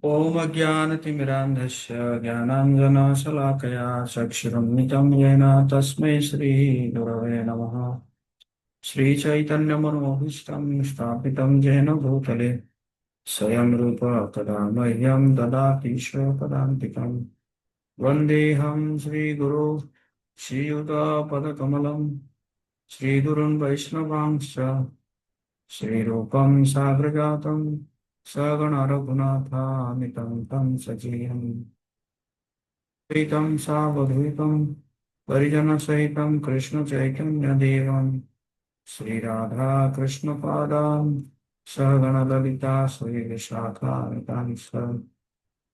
ॐ अज्ञानतिमिरान्धस्य ज्ञानाञ्जनशलाकया चक्षुरुन्मिलितं येन तस्मै श्रीगुरवे नमः। श्रीचैतन्यमनोभीष्टं स्थापितं येन भूतले स्वयं रूप तदा मह्यं ददाति स्वपदान्तिकम्। वन्देऽहं श्रीगुरो श्रीयुतपदकमलं श्रीगुरुन् वैष्णवांश्च श्रीरूपं साग्रजातं सगण रघुनाथामितं तं सजीवम् द्वैतं सावधूतं परिजनसहितं कृष्णचैतन्यदेवं श्रीराधा कृष्णपादान् सगण ललिता श्रीविशाखान्वितांश्च।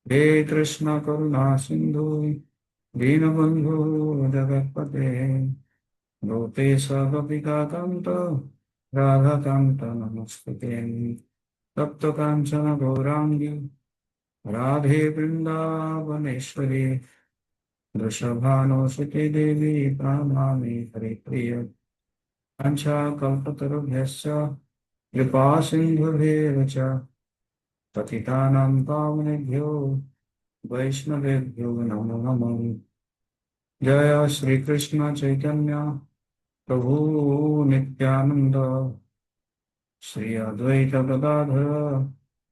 हे कृष्ण करुणा सिन्धु दीनबन्धु जगत्पते गोपेश गोपिकान्त राधाकान्त नमस्ते। तप्त कांचन गौरांगी राधे वृंदावनेश्वरी वृषभानुसुते देवी प्रणमामि हरिप्रिय। वाञ्छाकल्पतरुभ्यश्च कृपा सिन्धुभ्येव च पतितानां पावनेभ्यो वैष्णवेभ्यो नमो नमः। जय श्री कृष्ण चैतन्य प्रभु नित्यानंद श्री अद्वैत गदाधर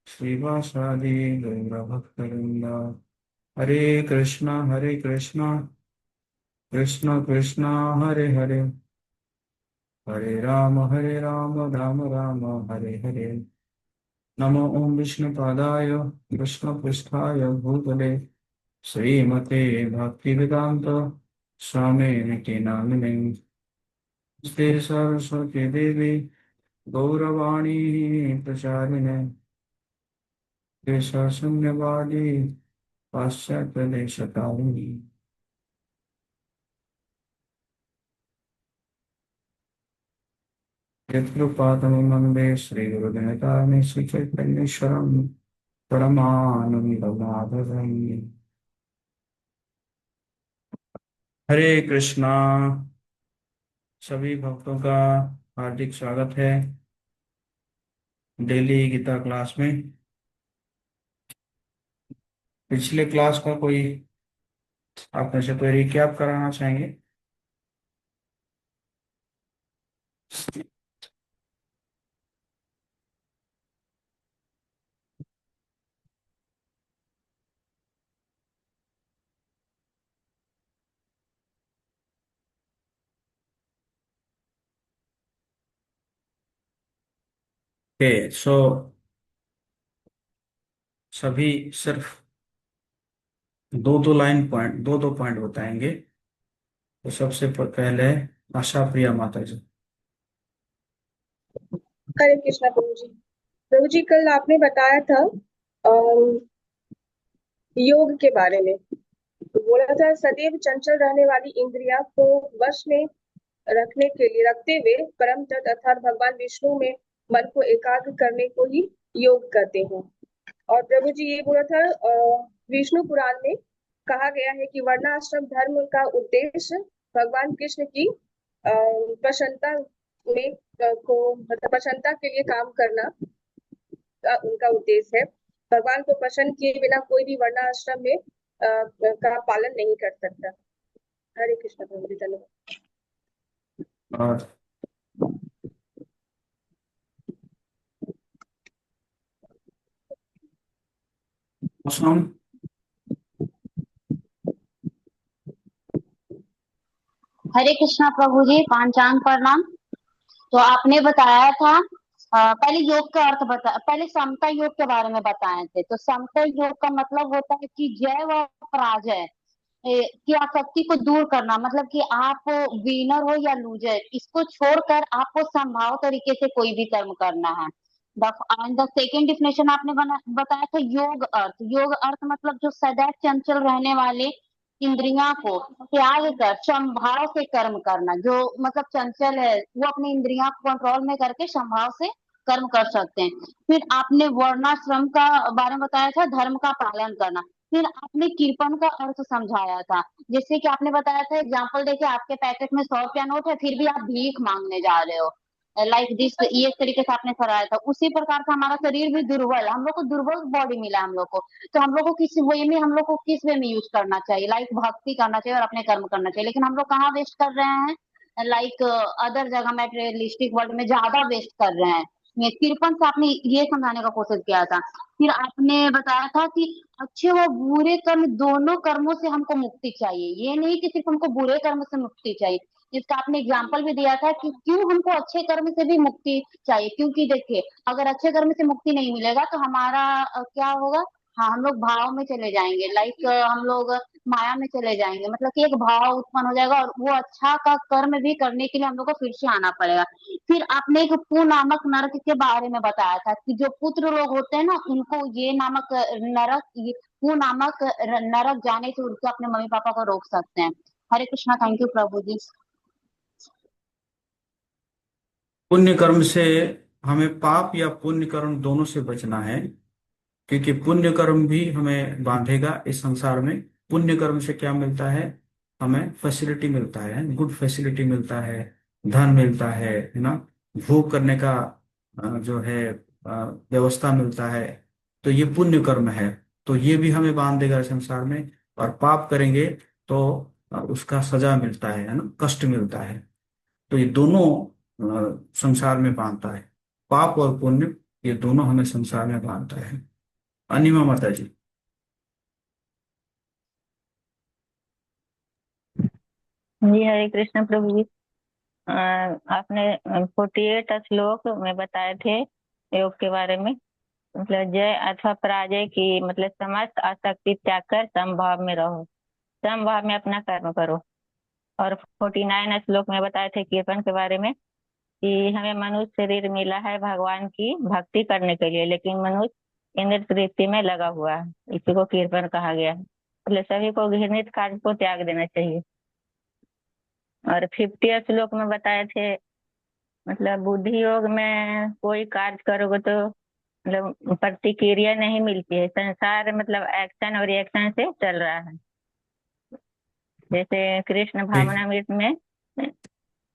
श्रीवासादि गौरभक्तवृंद। हरे कृष्णा कृष्ण कृष्ण हरे हरे, हरे राम राम राम हरे हरे। नमो ओम विष्णुपादाय कृष्णपृष्ठाय भूतले श्रीमते भक्तिवेदांत स्वामिनिति नामिने। नमस्ते सरस्वती देवी गौरवाणी प्रचारिणे देशशून्यवादी पाश्चात्यदेशकारिणी। यत्कृपातमं श्रीगुरुदिनतानि श्रीचैतन्येश्वरं परमानन्दमाधवम्। हरे कृष्णा। सभी भक्तों का हार्दिक स्वागत है डेली गीता क्लास में। पिछले क्लास का कोई आप में से कोई रिकैप कराना चाहेंगे? ओके, सो सभी सिर्फ दो दो पॉइंट बताएंगे। तो सबसे पहले आशा प्रिया माता जी। हरे कृष्णा प्रभु जी। प्रभु जी, कल आपने बताया था योग के बारे में। तो बोला था सदैव चंचल रहने वाली इंद्रिया को वश में रखने के लिए रखते हुए परम तत्व अर्थात भगवान विष्णु में मन को एकाग्र करने को ही योग कहते हैं। और प्रभु जी ये बोला था विष्णु पुराण में कहा गया है कि वर्णाश्रम धर्म का उद्देश्य भगवान कृष्ण की प्रसन्नता में को मतलब प्रसन्नता के लिए काम करना का उनका उद्देश्य है। भगवान को प्रसन्न किए बिना कोई भी वर्णाश्रम में का पालन नहीं कर सकता। हरे कृष्ण प्रभु जी, धन्यवाद। और मौसम। हरे कृष्णा प्रभु जी, पांचांग प्रणाम। तो आपने बताया था पहले योग का अर्थ पहले समता योग के बारे में बताए थे। तो समता योग का मतलब होता है कि जय व पराजय की आसक्ति को दूर करना। मतलब कि आप विनर हो या लूजर, इसको छोड़कर आपको संभाव तरीके से कोई भी कर्म करना है। द सेकेंड डिफिनेशन आपने बताया था योग अर्थ मतलब जो सदैव चंचल रहने वाले इंद्रियां को त्याग कर संभाव से कर्म करना। जो मतलब चंचल है वो अपनी इंद्रियां को कंट्रोल में करके संभाव से कर्म कर सकते हैं। फिर आपने वर्णाश्रम का बारे में बताया था, धर्म का पालन करना। फिर आपने कृपण का अर्थ समझाया था, जैसे कि आपने बताया था एग्जाम्पल देके आपके पैकेट में 100 रुपया नोट है, फिर भी आप भीख मांगने जा रहे हो। लाइक दिस, ये एक तरीके से आपने कराया था, उसी प्रकार से हमारा शरीर भी दुर्बल है, हम लोग को दुर्बल बॉडी मिला हम लोग को। तो हम लोग को किस वे में, हम लोग को किस वे में यूज करना चाहिए, लाइक भक्ति करना चाहिए और अपने कर्म करना चाहिए। लेकिन हम लोग कहाँ वेस्ट कर रहे हैं, लाइक अदर जगह मेटेरियलिस्टिक वर्ल्ड में ज्यादा वेस्ट कर रहे हैं। ये तिरपन से आपने ये समझाने का कोशिश किया था। फिर आपने बताया था कि अच्छे व बुरे कर्म, दोनों कर्मों से हमको मुक्ति चाहिए, ये नहीं कि सिर्फ हमको बुरे कर्म से मुक्ति चाहिए। इसका आपने एग्जाम्पल भी दिया था कि क्यों हमको अच्छे कर्म से भी मुक्ति चाहिए, क्योंकि देखिए अगर अच्छे कर्म से मुक्ति नहीं मिलेगा तो हमारा क्या होगा, हाँ हम लोग भाव में चले जाएंगे, लाइक हम लोग माया में चले जाएंगे, मतलब कि एक भाव उत्पन्न हो जाएगा और वो अच्छा का कर्म भी करने के लिए हम लोग को फिर से आना पड़ेगा। फिर आपने एक पू नामक नरक के बारे में बताया था कि जो पुत्र लोग होते हैं ना, उनको ये नामक नरक, ये पू नामक नरक जाने से उनको अपने मम्मी पापा को रोक सकते हैं। हरे कृष्णा, थैंक यू प्रभु जी। पुण्य कर्म से हमें पाप या पुण्य कर्म दोनों से बचना है, क्योंकि पुण्य कर्म भी हमें बांधेगा इस संसार में। पुण्य कर्म से क्या मिलता है, हमें फैसिलिटी मिलता है, गुड फैसिलिटी मिलता है, धन मिलता है ना, भोग करने का जो है व्यवस्था मिलता है। तो ये पुण्य कर्म है, तो ये भी हमें बांध देगा इस संसार में। और पाप करेंगे तो उसका सजा मिलता है ना, कष्ट मिलता है। तो ये दोनों संसार में बांधता है, पाप और पुण्य, ये दोनों हमें संसार में बांधता है। अनिमा माता जी। जी हरे कृष्ण प्रभु जी। आपने 48 श्लोक में बताए थे योग के बारे में, मतलब जय अथवा पराजय की, मतलब समस्त आसक्ति त्याग कर समभाव में रहो, समभाव में अपना कर्म करो। और 49 श्लोक में बताए थे कीर्तन के बारे में कि हमें मनुष्य शरीर मिला है भगवान की भक्ति करने के लिए, लेकिन मनुष्य इंद्र तृप्ति में लगा हुआ है, इसी को कीर्तन कहा गया है। मतलब सभी को घृणित कार्य को त्याग देना चाहिए। और 50 श्लोक में बताए थे, मतलब बुद्धि योग में कोई कार्य करोगे तो मतलब प्रतिक्रिया नहीं मिलती है, संसार मतलब एक्शन और रिएक्शन से चल रहा है। जैसे कृष्ण ठीक। भावनामृत में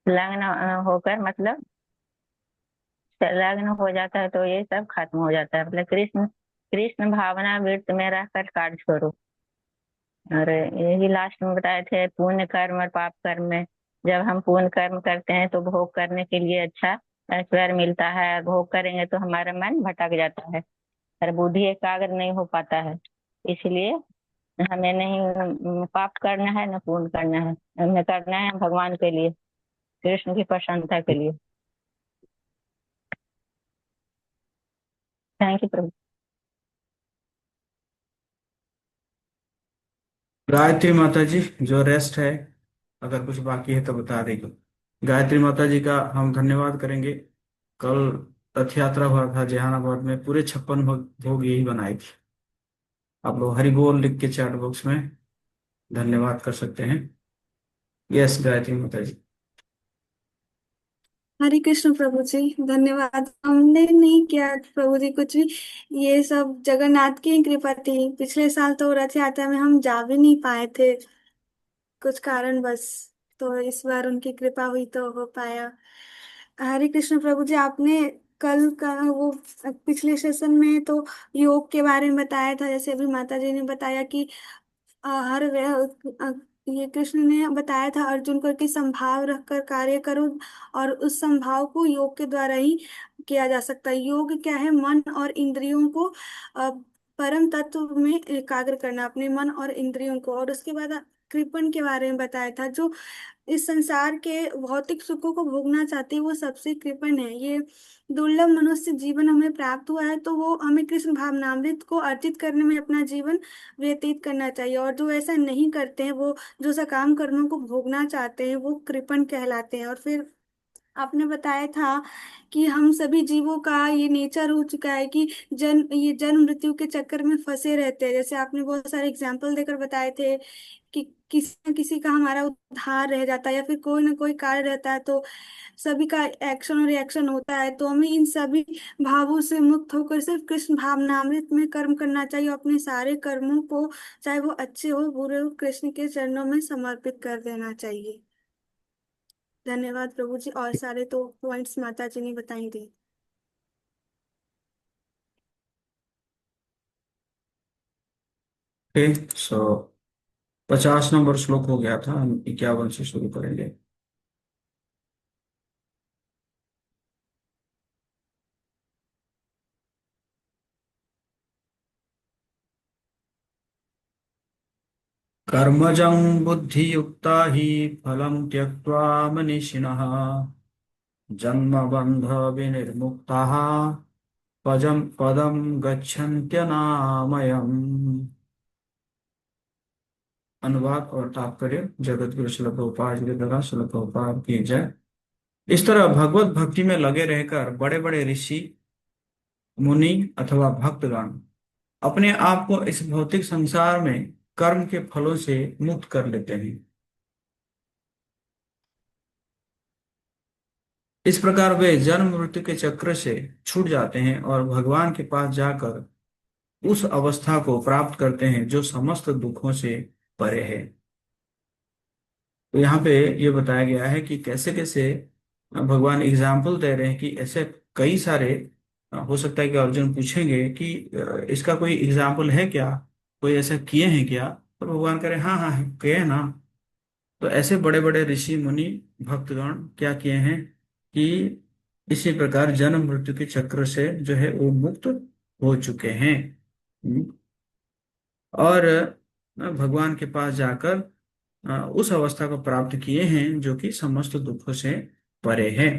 लग्न होकर मतलब लग्न हो जाता है तो ये सब खत्म हो जाता है। मतलब कृष्ण कृष्ण भावनामृत में रहकर कार्य करो। और यही लास्ट में बताए थे पुण्य कर्म और पाप कर्म में, जब हम पुण्य कर्म करते हैं तो भोग करने के लिए अच्छा ऐश्वर्य मिलता है, और भोग करेंगे तो हमारा मन भटक जाता है और बुद्धि एकाग्र नहीं हो पाता है। इसलिए हमें नहीं पाप करना है न पुण्य करना है, हमें करना है भगवान के लिए, कृष्ण की प्रसन्नता के लिए। थैंक यू प्रभु। गायत्री माता जी, जो रेस्ट है, अगर कुछ बाकी है तो बता देगी। गायत्री माता जी का हम धन्यवाद करेंगे। कल रथ यात्रा हुआ था जहानाबाद में, पूरे 56 भोग यही बनाए थे। आप लोग हरि बोल लिख के चैट बॉक्स में धन्यवाद कर सकते हैं। यस गायत्री माता जी। हरे कृष्ण प्रभु जी, धन्यवाद। हमने नहीं किया प्रभु जी कुछ भी, ये सब जगन्नाथ की ही कृपा थी। पिछले साल तो रथ यात्रा में हम जा भी नहीं पाए थे कुछ कारण बस, तो इस बार उनकी कृपा हुई तो हो पाया। हरे कृष्ण प्रभु जी, आपने कल का वो पिछले सेशन में तो योग के बारे में बताया था, जैसे अभी माता जी ने बताया कि हर ये कृष्ण ने बताया था अर्जुन को कि संभाव रखकर कार्य करो, और उस संभाव को योग के द्वारा ही किया जा सकता है। योग क्या है, मन और इंद्रियों को अ, परम तत्व में एकाग्र करना, अपने मन और इंद्रियों को। और उसके बाद कृपण के बारे में बताया था, जो इस संसार के भौतिक सुखों को भोगना चाहते हैं वो सबसे कृपण है। ये दुर्लभ मनुष्य जीवन हमें प्राप्त हुआ है, तो वो हमें कृष्ण भावनामृत को अर्जित करने में अपना जीवन व्यतीत करना चाहिए। और जो ऐसा नहीं करते हैं, वो जो सकाम कर्मों को भोगना चाहते हैं, वो कृपण कहलाते हैं। और फिर आपने बताया था कि हम सभी जीवों का ये नेचर हो चुका है कि ये जन्म मृत्यु के चक्कर में फंसे रहते हैं। जैसे आपने बहुत सारे एग्जाम्पल देकर बताए थे कि किसी न किसी का हमारा उद्धार रह जाता है, या फिर कोई ना कोई कार्य रहता है, तो सभी का एक्शन और रिएक्शन होता है। तो हमें इन सभी भावों से मुक्त होकर सिर्फ कृष्ण भावनामृत में कर्म करना चाहिए, और अपने सारे कर्मों को, चाहे वो अच्छे हो बुरे हो, कृष्ण के चरणों में समर्पित कर देना चाहिए। धन्यवाद प्रभु जी, और सारे तो पॉइंट्स माता जी ने बताई दी। ओके, सो 50 नंबर श्लोक हो गया था, हम 51 से शुरू करेंगे। कर्मजं बुद्धियुक्ता हि फलं त्यक्त्वा मनीषिणः जन्मबन्ध विनिर्मुक्ताः पदम पदम गच्छन्त्यनामयम्। अनुवाद और तात्पर्य जगत गुरु श्रील प्रभुपाद जी के द्वारा श्रील प्रभुपाद की जय। इस तरह भगवत भक्ति में लगे रहकर बड़े बड़े ऋषि, मुनि अथवा भक्तगण अपने आप को इस भौतिक संसार में कर्म के फलों से मुक्त कर लेते हैं। इस प्रकार वे जन्म मृत्यु के चक्र से छूट जाते हैं और भगवान के पास जाकर उस अवस्था को प्राप्त करते हैं जो समस्त दुखों से परे है। तो यहाँ पे ये बताया गया है कि कैसे कैसे भगवान एग्जाम्पल दे रहे हैं कि ऐसे कई सारे, हो सकता है कि अर्जुन पूछेंगे कि इसका कोई एग्जाम्पल है क्या, कोई ऐसा किए हैं क्या, तो भगवान कह रहे हैं हाँ हाँ किए हैं ना। तो ऐसे बड़े बड़े ऋषि मुनि भक्तगण क्या किए हैं कि इसी प्रकार जन्म मृत्यु के चक्र से जो है वो मुक्त हो चुके हैं। और भगवान के पास जाकर उस अवस्था को प्राप्त किए हैं जो कि समस्त दुखों से परे है।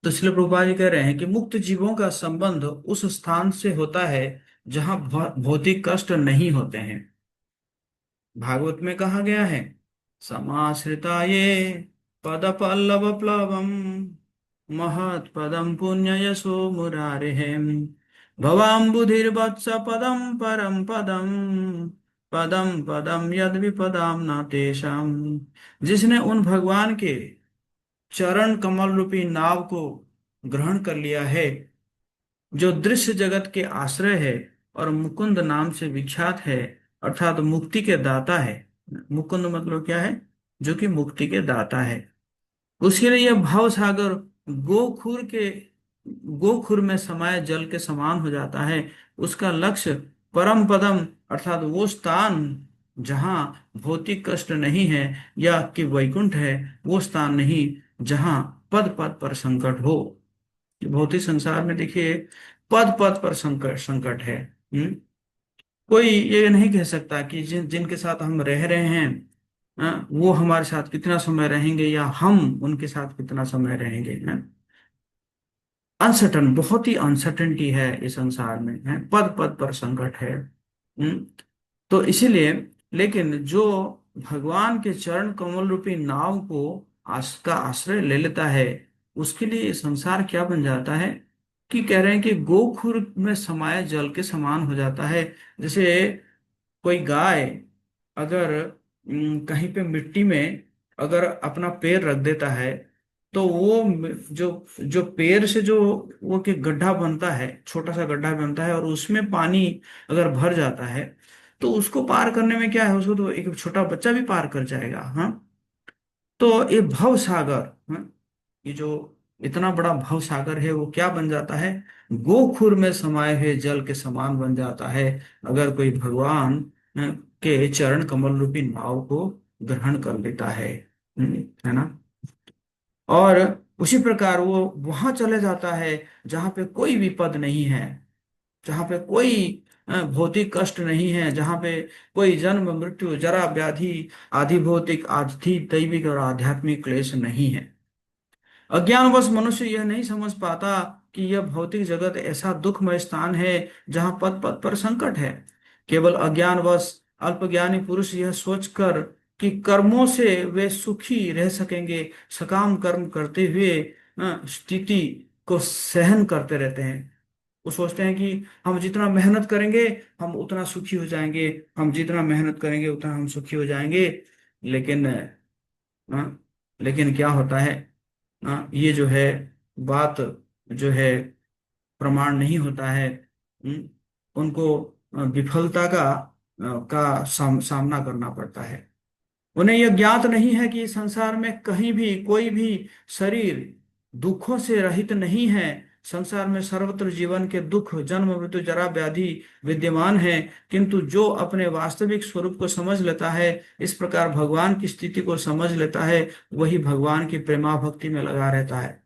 तो श्रील प्रभुपाद जी कह रहे हैं कि मुक्त जीवों का संबंध उस स्थान से होता है जहां भौतिक कष्ट नहीं होते हैं। भागवत में कहा गया है, समाश्रिता ये पद पल्लव प्लवम महत् पदम पुण्य यशो मुरारे भवाम्बुधिर्वत्स पदम परम पदम पदम पदम यद विपदाम न तेषाम। जिसने उन भगवान के चरण कमल रूपी नाव को ग्रहण कर लिया है, जो दृश्य जगत के आश्रय है और मुकुंद नाम से विख्यात है, अर्थात मुक्ति के दाता है। मुकुंद मतलब क्या है, जो कि मुक्ति के दाता है। उसके लिए यह भव सागर गोखुर के गोखुर में समाये जल के समान हो जाता है। उसका लक्ष्य परम पदम अर्थात वो स्थान जहाँ भौतिक कष्ट नहीं है या कि वैकुंठ है, वो स्थान नहीं जहाँ पद पद पर संकट हो। भौतिक संसार में देखिए पद पद पर संकट संकट है। कोई ये नहीं कह सकता कि जिनके साथ हम रह रहे हैं वो हमारे साथ कितना समय रहेंगे या हम उनके साथ कितना समय रहेंगे। अनसर्टन, बहुत ही अनसर्टेनिटी है इस संसार में, है पद पद पर संकट है। तो इसीलिए, लेकिन जो भगवान के चरण कमल रूपी नाव को का आश्रय ले लेता है, उसके लिए ये संसार क्या बन जाता है कि कह रहे हैं कि गोखुर में समाये जल के समान हो जाता है। जैसे कोई गाय अगर कहीं पे मिट्टी में अगर अपना पैर रख देता है, तो वो जो जो पैर से जो वो के गड्ढा बनता है, छोटा सा गड्ढा बनता है और उसमें पानी अगर भर जाता है, तो उसको पार करने में क्या है, उसको तो एक छोटा बच्चा भी पार कर जाएगा। हाँ, तो ये भव सागर, हाँ, ये जो इतना बड़ा भव सागर है वो क्या बन जाता है, गोखुर में समाये हुए जल के समान बन जाता है अगर कोई भगवान के चरण कमल रूपी नाव को ग्रहण कर लेता है। है ना। और उसी प्रकार वो वहां चले जाता है जहां पे कोई विपद नहीं है, जहां पे कोई भौतिक कष्ट नहीं है, जहां पे कोई जन्म मृत्यु जरा व्याधि आदि भौतिक आदि दैविक और आध्यात्मिक क्लेश नहीं है। अज्ञानवश मनुष्य यह नहीं समझ पाता कि यह भौतिक जगत ऐसा दुखमय स्थान है जहां पद पद पर संकट है। केवल अज्ञानवश अल्पज्ञानी पुरुष यह सोचकर कि कर्मों से वे सुखी रह सकेंगे, सकाम कर्म करते हुए स्थिति को सहन करते रहते हैं। वो सोचते हैं कि हम जितना मेहनत करेंगे हम उतना सुखी हो जाएंगे, हम जितना मेहनत करेंगे उतना हम सुखी हो जाएंगे। लेकिन लेकिन क्या होता है, ये जो है बात जो है प्रमाण नहीं होता है। उनको विफलता का सामना करना पड़ता है। उन्हें यह ज्ञात नहीं है कि इस संसार में कहीं भी कोई भी शरीर दुखों से रहित नहीं है। संसार में सर्वत्र जीवन के दुख, जन्म, मृत्यु, जरा, व्याधि विद्यमान है। किंतु जो अपने वास्तविक स्वरूप को समझ लेता है, इस प्रकार भगवान की स्थिति को समझ लेता है, वही भगवान की प्रेमा भक्ति में लगा रहता है।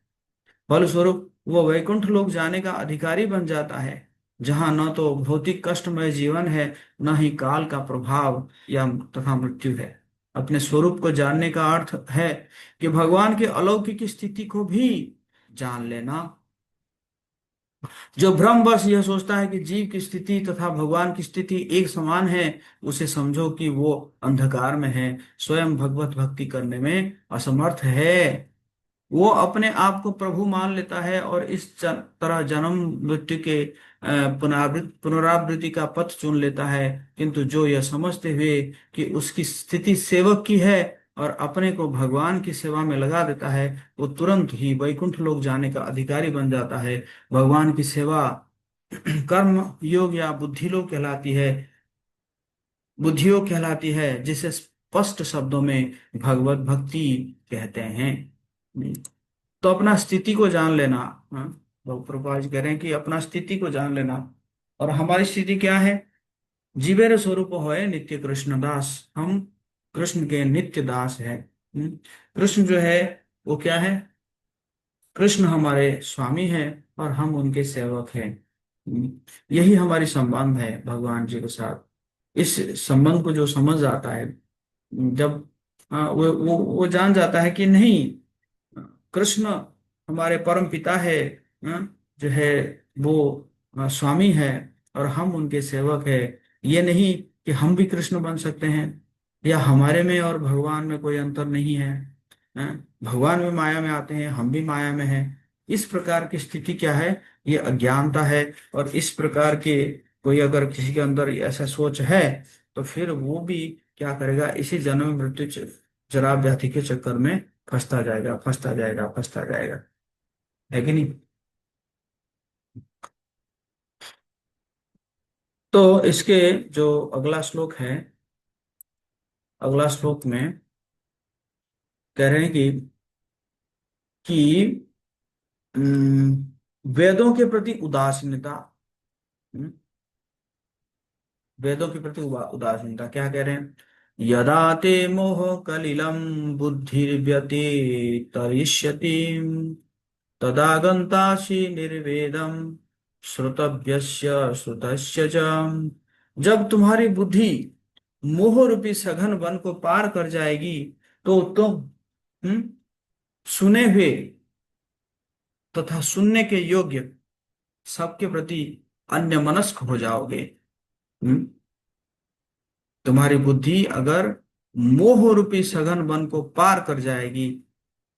फलस्वरूप वो वैकुंठ लोक जाने का अधिकारी बन जाता है, जहां न तो भौतिक कष्टमय जीवन है, न ही काल का प्रभाव या तथा मृत्यु है। अपने स्वरूप को जानने का अर्थ है कि भगवान के अलौकिक स्थिति को भी जान लेना। जो भ्रमवश यह सोचता है कि जीव की स्थिति तथा भगवान की स्थिति एक समान है, उसे समझो कि वो अंधकार में है, स्वयं भगवत भक्ति करने में असमर्थ है। वो अपने आप को प्रभु मान लेता है और इस तरह जन्म मृत्यु के पुनरावृत्ति का पथ चुन लेता है। किंतु जो यह समझते हुए कि उसकी स्थिति सेवक की है और अपने को भगवान की सेवा में लगा देता है, वो तुरंत ही वैकुंठ लोक जाने का अधिकारी बन जाता है। भगवान की सेवा कर्म योग या बुद्धियोग कहलाती है, जिसे स्पष्ट शब्दों में भगवत भक्ति कहते हैं। तो अपना स्थिति को जान लेना। हाँ, तो प्रभुपाद जी कह रहे हैं कि अपना स्थिति को जान लेना। और हमारी स्थिति क्या है? जीवेर स्वरूप होए नित्य कृष्ण दास। हम कृष्ण के नित्य दास है। कृष्ण जो है वो क्या है? कृष्ण हमारे स्वामी हैं और हम उनके सेवक हैं। यही हमारी संबंध है भगवान जी के साथ। इस संबंध को जो समझ आता है, जब वो जान जाता है कि नहीं, कृष्ण हमारे परम पिता है, जो है वो स्वामी है और हम उनके सेवक है। ये नहीं कि हम भी कृष्ण बन सकते हैं या हमारे में और भगवान में कोई अंतर नहीं है। भगवान भी माया में आते हैं, हम भी माया में हैं। इस प्रकार की स्थिति क्या है? ये अज्ञानता है। और इस प्रकार के कोई अगर किसी के अंदर ऐसा सोच है, तो फिर वो भी क्या करेगा? इसी जन्म मृत्यु जरा व्याधि के चक्कर में फंसता जाएगा, फंसता जाएगा, फंसता जाएगा। है कि नहीं? तो इसके जो अगला श्लोक है, अगला श्लोक में कह रहे हैं कि वेदों के प्रति उदासीनता। हम्म, वेदों के प्रति उदासीनता क्या कह रहे हैं? यदा ते मोह कलिलम बुद्धिर्व्यतितरिष्यति तदा गन्तासि निर्वेदम श्रुतव्यस्य श्रुतस्य च। जब तुम्हारी बुद्धि मोह रूपी सघन वन को पार कर जाएगी, तो तुम सुने हुए तथा सुनने के योग्य सबके प्रति अन्य मनस्क हो जाओगे। हम्म? तुम्हारी बुद्धि अगर मोह रूपी सघन वन को पार कर जाएगी,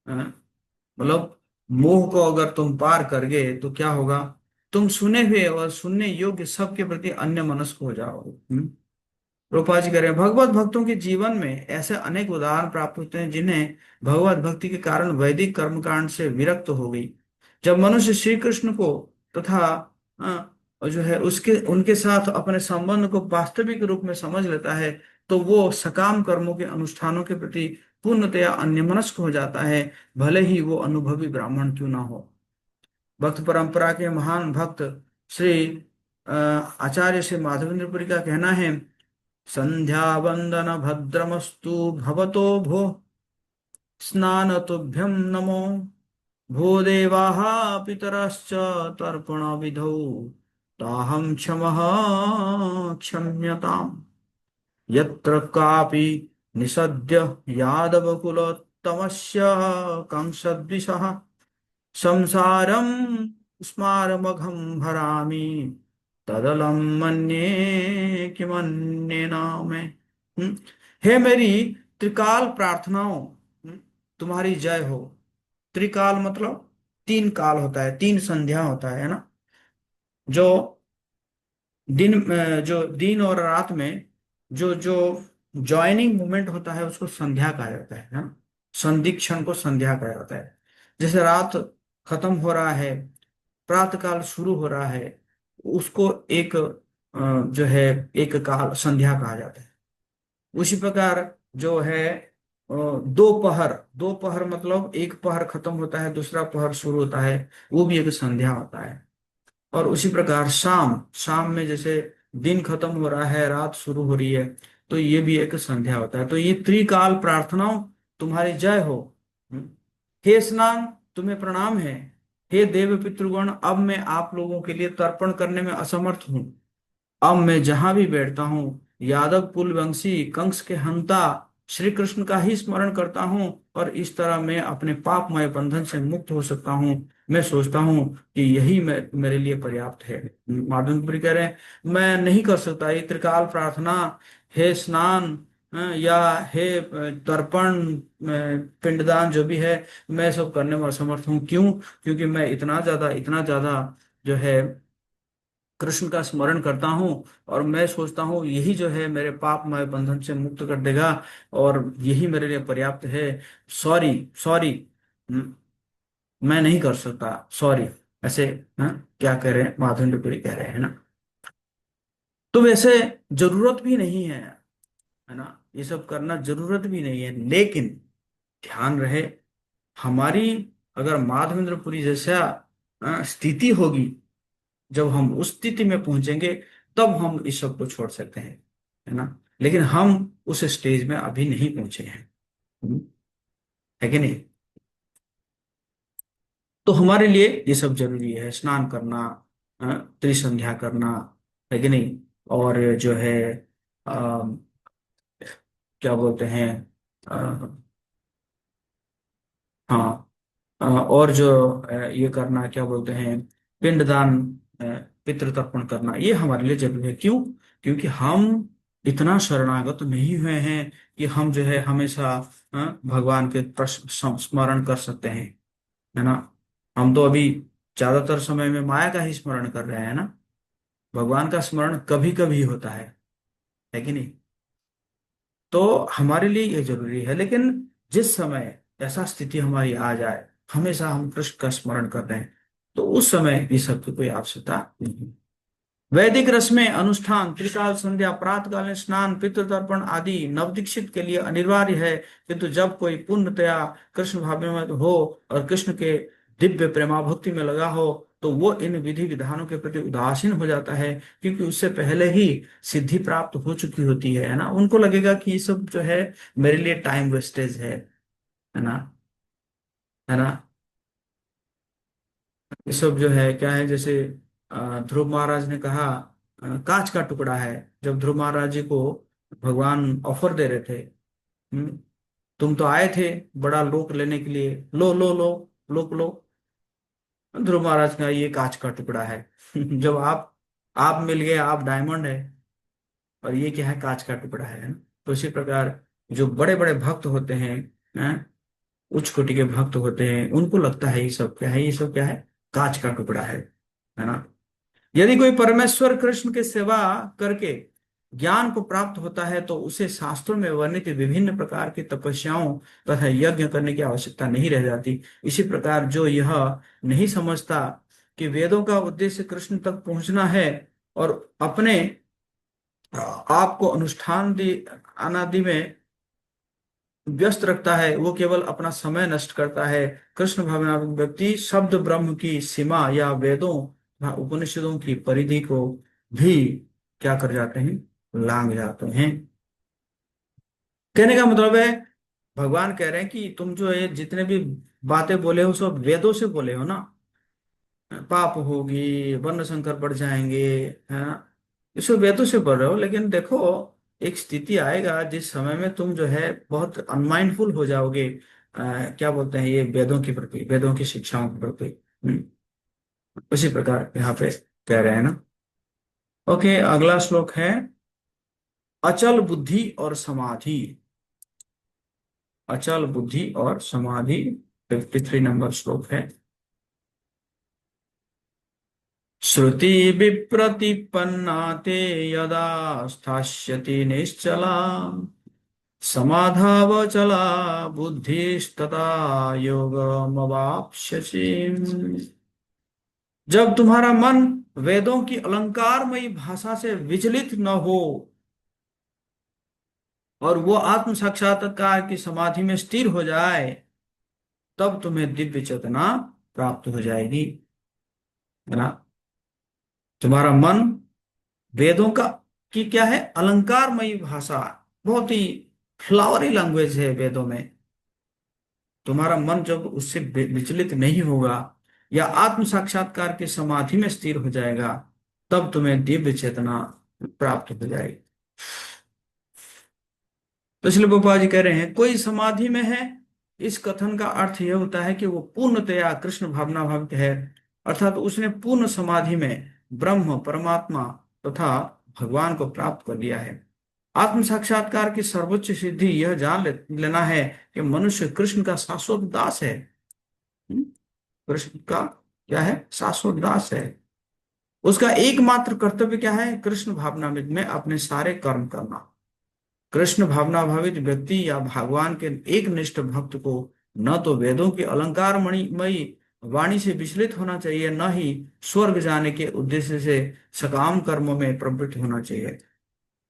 मतलब मोह को अगर तुम पार कर गए, तो क्या होगा? तुम सुने हुए और सुनने योग्य सबके प्रति अन्य मनस्क हो जाओगे। रूपा जी कह रहे हैं, भगवत भक्तों के जीवन में ऐसे अनेक उदाहरण प्राप्त होते हैं जिन्हें भगवत भक्ति के कारण वैदिक कर्मकांड से विरक्त हो गई। जब मनुष्य श्री कृष्ण को तथा और जो है उसके उनके साथ अपने संबंध को वास्तविक रूप में समझ लेता है, तो वो सकाम कर्मों के अनुष्ठानों के प्रति पूर्णतया अन्यमनस्क हो जाता है, भले ही वो अनुभवी ब्राह्मण क्यों ना हो। भक्त परंपरा के महान भक्त श्री आचार्य श्री माधवेंद्रपुरी का कहना है, संध्या वंदन भद्रमस्तु भवतो भो स्नान तुभ्यं नमो भो देवाः पितरश्च तर्पण विधौ ताहं क्षमः क्षम्यताम्। यत्र कापि निषद्य यादवकुलोत्तमस्य कंसद्विषः संसारं स्मारमघं भरामि तदलं मन्ये किमन्येना मैं। हे मेरी त्रिकाल प्रार्थनाओं, तुम्हारी जय हो। त्रिकाल मतलब तीन काल होता है, तीन संध्या होता है ना। जो जो दिन और रात में जो जो ज्वाइनिंग मूवमेंट होता है, उसको संध्या कहा जाता है ना। संधिक्षण को संध्या कहा जाता है। जैसे रात खत्म हो रहा है, प्रातः काल शुरू हो रहा है, उसको एक जो है एक काल संध्या कहा जाता है। उसी प्रकार जो है दो पहर, दो पहर मतलब एक पहर खत्म होता है दूसरा पहर शुरू होता है, वो भी एक संध्या होता है। और उसी प्रकार शाम, शाम में जैसे दिन खत्म हो रहा है रात शुरू हो रही है, तो ये भी एक संध्या होता है। तो ये त्रिकाल प्रार्थनाओं तुम्हारी जय हो। हम्म। हे स्नान, तुम्हें प्रणाम है। हे देव पितृगण, अब मैं आप लोगों के लिए तर्पण करने में असमर्थ हूँ। अब मैं जहां भी बैठता हूँ यादव कुल वंशी कंस के हंता श्री कृष्ण का ही स्मरण करता हूँ, और इस तरह मैं अपने पापमय बंधन से मुक्त हो सकता हूँ। मैं सोचता हूँ कि यही मेरे लिए पर्याप्त है। माधवपुरी कह रहे हैं, मैं नहीं कर सकता ये त्रिकाल प्रार्थना, हे स्नान, या हे तर्पण, पिंडदान जो भी है, मैं सब करने में असमर्थ हूँ। क्यों? क्योंकि मैं इतना ज्यादा जो है कृष्ण का स्मरण करता हूँ, और मैं सोचता हूँ यही जो है मेरे पापमय बंधन से मुक्त कर देगा, और यही मेरे लिए पर्याप्त है। सॉरी, सॉरी, मैं नहीं कर सकता, सॉरी। ऐसे हाँ, क्या कह रहे हैं माधवेंद्रपुरी कह रहे हैं ना। तो वैसे जरूरत भी नहीं है ना, ये सब करना जरूरत भी नहीं है, लेकिन ध्यान रहे हमारी, अगर माधवेंद्रपुरी जैसा स्थिति होगी, जब हम उस स्थिति में पहुंचेंगे तब हम इस सब को छोड़ सकते हैं, है ना। लेकिन हम उस स्टेज में अभी नहीं पहुंचे हैं। हम्म, है कि नहीं। तो हमारे लिए ये सब जरूरी है, स्नान करना, त्रिसंध्या करना, है कि नहीं। और जो है अ, क्या बोलते हैं, अ, हाँ, और जो ये करना, क्या बोलते हैं, पिंडदान, अ, पितृ तर्पण करना, ये हमारे लिए जरूरी है। क्यों? क्योंकि हम इतना शरणागत नहीं हुए हैं कि हम जो है हमेशा भगवान के स्मरण कर सकते हैं, है ना। हम तो अभी ज्यादातर समय में माया का ही स्मरण कर रहे हैं ना। भगवान का स्मरण कभी कभी होता है कि नहीं। तो हमारे लिए ये जरूरी है, लेकिन जिस समय ऐसा स्थिति हमारी आ जाए हमेशा हम कृष्ण का स्मरण कर रहे हैं, तो उस समय ये सब की कोई आवश्यकता नहीं। वैदिक रस्में, अनुष्ठान, त्रिकाल संध्या, प्रातःकालीन स्नान, पितृतर्पण आदि नवदीक्षित के लिए अनिवार्य है। किंतु जब कोई पूर्णतया कृष्ण भाव में हो और कृष्ण के दिव्य प्रेमाभक्ति में लगा हो, तो वो इन विधि विधानों के प्रति उदासीन हो जाता है, क्योंकि उससे पहले ही सिद्धि प्राप्त हो चुकी होती है ना। उनको लगेगा कि ये सब जो है मेरे लिए टाइम वेस्टेज है ना, है ना। ये सब जो है क्या है, जैसे ध्रुव महाराज ने कहा, कांच का टुकड़ा है। जब ध्रुव महाराज जी को भगवान ऑफर दे रहे थे, हम्म, तुम तो आए थे बड़ा लोक लेने के लिए, लो लो लो, लोक लो। ध्रुव महाराज का ये कांच का टुकड़ा है। जब आप मिल गए, आप डायमंड है, और ये क्या है, कांच का टुकड़ा है ना। तो इसी प्रकार जो बड़े बड़े भक्त होते हैं, उच्च कोटि के भक्त होते हैं, उनको लगता है ये सब क्या है, ये सब क्या है, कांच का टुकड़ा है ना। यदि कोई परमेश्वर कृष्ण की सेवा करके ज्ञान को प्राप्त होता है, तो उसे शास्त्रों में वर्णित विभिन्न प्रकार की तपस्याओं तथा यज्ञ करने की आवश्यकता नहीं रह जाती। इसी प्रकार जो यह नहीं समझता कि वेदों का उद्देश्य कृष्ण तक पहुंचना है, और अपने आप को अनुष्ठान अनादि में व्यस्त रखता है, वो केवल अपना समय नष्ट करता है। कृष्ण भावनात्मक व्यक्ति शब्द ब्रह्म की सीमा या वेदों तथा उपनिषदों की परिधि को भी क्या कर जाते हैं, लांग जाते हैं। कहने का मतलब है, भगवान कह रहे हैं कि तुम जो ये जितने भी बातें बोले हो सब वेदों से बोले हो ना। पाप होगी, वर्ण संकर बढ़ जाएंगे, है ना, इसको वेदों से बोल रहे हो। लेकिन देखो, एक स्थिति आएगा जिस समय में तुम जो है बहुत अनमाइंडफुल हो जाओगे, क्या बोलते हैं, ये वेदों के प्रति, वेदों की शिक्षाओं के प्रति। उसी प्रकार यहाँ पे कह रहे हैं ना। ओके, अगला श्लोक है अचल बुद्धि और समाधि। अचल बुद्धि और समाधि, 53 नंबर श्लोक है। श्रुति विप्रतिपन्ना ते यदा स्थास्यति निश्चला समाधावचला बुद्धिस्तथा योगमवाप्स्यसि। जब तुम्हारा मन वेदों की अलंकारमयी भाषा से विचलित न हो, और वो आत्म साक्षात्कार की समाधि में स्थिर हो जाए, तब तुम्हें दिव्य चेतना प्राप्त हो जाएगी, है ना। तुम्हारा मन वेदों का की क्या है, अलंकारमयी भाषा, बहुत ही फ्लावरी लैंग्वेज है वेदों में। तुम्हारा मन जब उससे विचलित नहीं होगा या आत्म साक्षात्कार के समाधि में स्थिर हो जाएगा, तब तुम्हें दिव्य चेतना प्राप्त हो जाएगी। तो इसलिए गोपाल जी कह रहे हैं, कोई समाधि में है, इस कथन का अर्थ यह होता है कि वो पूर्णतया कृष्ण भावना भावित है, अर्थात उसने पूर्ण समाधि में ब्रह्म परमात्मा तथा भगवान को प्राप्त कर लिया है। आत्म साक्षात्कार की सर्वोच्च सिद्धि यह जान लेना है कि मनुष्य कृष्ण का शाश्वत दास है। हम्म? कृष्ण का क्या है, शाश्वत दास है। उसका एकमात्र कर्तव्य क्या है, कृष्ण भावनामृत में अपने सारे कर्म करना। कृष्ण भावना भावित व्यक्ति या भगवान के एक निष्ठ भक्त को न तो वेदों की अलंकार मणिमयी वाणी से विचलित होना चाहिए, न ही स्वर्ग जाने के उद्देश्य से सकाम कर्मों में प्रवृत्त होना चाहिए।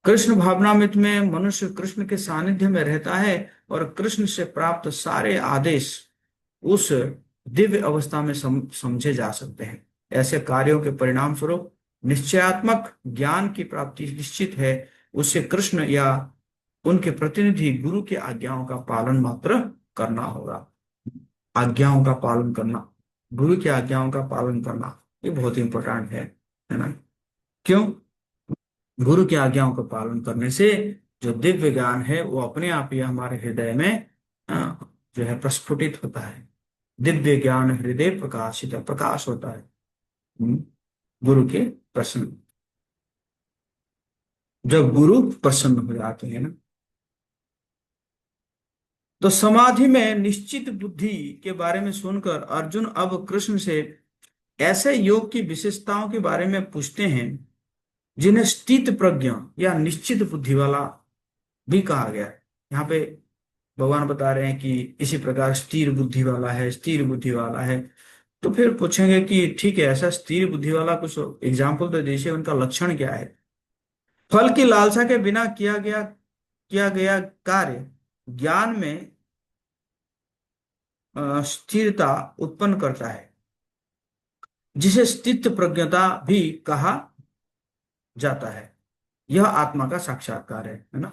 कृष्ण भावनामृत में मनुष्य कृष्ण के सानिध्य में रहता है और कृष्ण से प्राप्त सारे आदेश उस दिव्य अवस्था में समझे जा सकते हैं। ऐसे कार्यों के परिणाम स्वरूप निश्चयात्मक ज्ञान की प्राप्ति निश्चित है। उससे कृष्ण या उनके प्रतिनिधि गुरु की आज्ञाओं का पालन मात्र करना होगा। आज्ञाओं का पालन करना, गुरु की आज्ञाओं का पालन करना, ये बहुत इंपॉर्टेंट है ना। क्यों? गुरु की आज्ञाओं का पालन करने से जो दिव्य ज्ञान है वो अपने आप ही हमारे हृदय में जो है प्रस्फुटित होता है। दिव्य ज्ञान हृदय प्रकाशित, प्रकाश होता है। गुरु के प्रसन्न, जब गुरु प्रसन्न हो जाते हैं ना। तो समाधि में निश्चित बुद्धि के बारे में सुनकर अर्जुन अब कृष्ण से ऐसे योग की विशेषताओं के बारे में पूछते हैं जिन्हें स्थित प्रज्ञ या निश्चित बुद्धि वाला भी कहा गया है। यहाँ पे भगवान बता रहे हैं कि इसी प्रकार स्थिर बुद्धि वाला है, स्थिर बुद्धि वाला है। तो फिर पूछेंगे कि ठीक है, ऐसा स्थिर बुद्धि वाला कुछ एग्जाम्पल तो दीजिए, उनका लक्षण क्या है। फल की लालसा के बिना किया गया कार्य ज्ञान में स्थिरता उत्पन्न करता है, जिसे स्थित प्रज्ञता भी कहा जाता है। यह आत्मा का साक्षात्कार है ना।